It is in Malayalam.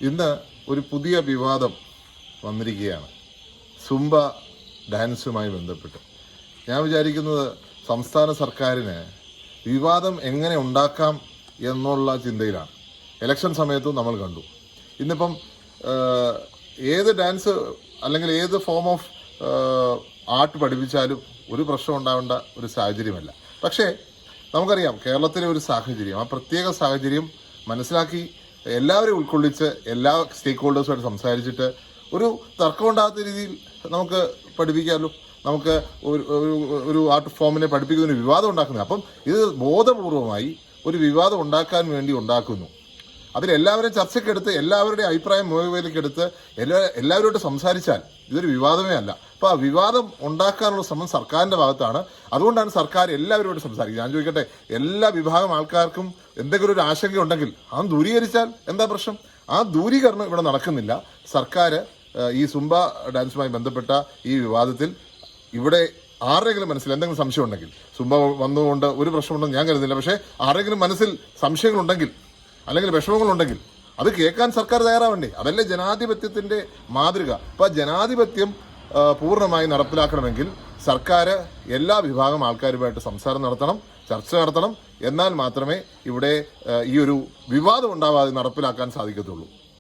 ഇന്ന് ഒരു പുതിയ വിവാദം വന്നിരിക്കുകയാണ് സുംബ ഡാൻസുമായി ബന്ധപ്പെട്ട്. ഞാൻ വിചാരിക്കുന്നത് സംസ്ഥാന സർക്കാരിന് വിവാദം എങ്ങനെ ഉണ്ടാക്കാം എന്നുള്ള ചിന്തയിലാണ്. ഇലക്ഷൻ സമയത്തും നമ്മൾ കണ്ടു. ഇന്നിപ്പം ഏത് ഡാൻസ് അല്ലെങ്കിൽ ഏത് ഫോം ഓഫ് ആർട്ട് പഠിപ്പിച്ചാലും ഒരു പ്രശ്നം ഉണ്ടാവേണ്ട ഒരു സാഹചര്യമല്ല. പക്ഷേ നമുക്കറിയാം കേരളത്തിലെ ഒരു സാഹചര്യം, ആ പ്രത്യേക സാഹചര്യം മനസ്സിലാക്കി എല്ലാവരെയും ഉൾക്കൊള്ളിച്ച് എല്ലാ സ്റ്റേക്ക് ഹോൾഡേഴ്സുമായിട്ട് സംസാരിച്ചിട്ട് ഒരു തർക്കമുണ്ടാകാത്ത രീതിയിൽ നമുക്ക് പഠിപ്പിക്കാമല്ലോ. നമുക്ക് ഒരു ആർട്ട് ഫോമിനെ പഠിപ്പിക്കുന്നതിന് വിവാദം ഉണ്ടാക്കുന്നത്. അപ്പം ഇത് ബോധപൂർവമായി ഒരു വിവാദം ഉണ്ടാക്കാൻ വേണ്ടി ഉണ്ടാക്കുന്നു. അതിലെല്ലാവരും ചർച്ചയ്ക്കെടുത്ത് എല്ലാവരുടെയും അഭിപ്രായം മുഖവിലക്കെടുത്ത് എല്ലാവരോടും സംസാരിച്ചാൽ ഇതൊരു വിവാദമേ അല്ല. അപ്പോൾ ആ വിവാദം ഉണ്ടാക്കാനുള്ള ശ്രമം സർക്കാരിൻ്റെ ഭാഗത്താണ്. അതുകൊണ്ടാണ് സർക്കാർ എല്ലാവരോടും സംസാരിക്കുന്നത്. ഞാൻ ചോദിക്കട്ടെ, എല്ലാ വിഭാഗം ആൾക്കാർക്കും എന്തെങ്കിലും ഒരു ആശങ്ക ഉണ്ടെങ്കിൽ അത് ദൂരീകരിച്ചാൽ എന്താ പ്രശ്നം? ആ ദൂരീകരണം ഇവിടെ നടക്കുന്നില്ല. സർക്കാർ ഈ സുംബ ഡാൻസുമായി ബന്ധപ്പെട്ട ഈ വിവാദത്തിൽ ഇവിടെ ആരുടെയെങ്കിലും മനസ്സിൽ എന്തെങ്കിലും സംശയം ഉണ്ടെങ്കിൽ, സുംബ വന്നുകൊണ്ട് ഒരു പ്രശ്നമുണ്ടെന്ന് ഞാൻ കരുതുന്നില്ല, പക്ഷേ ആരുടെയെങ്കിലും മനസ്സിൽ സംശയങ്ങളുണ്ടെങ്കിൽ അല്ലെങ്കിൽ വിഷമങ്ങളുണ്ടെങ്കിൽ അത് കേൾക്കാൻ സർക്കാർ തയ്യാറാവണ്ടേ? അതല്ലേ ജനാധിപത്യത്തിന്റെ മാതൃക. അപ്പോൾ ജനാധിപത്യം പൂർണ്ണമായി നടപ്പിലാക്കണമെങ്കിൽ സർക്കാർ എല്ലാ വിഭാഗം ആൾക്കാരുമായിട്ട് സംസാരം നടത്തണം, ചർച്ച നടത്തണം. എന്നാൽ മാത്രമേ ഇവിടെ ഈ ഒരു വിവാദം ഉണ്ടാവാതെ നടപ്പിലാക്കാൻ സാധിക്കത്തുള്ളൂ.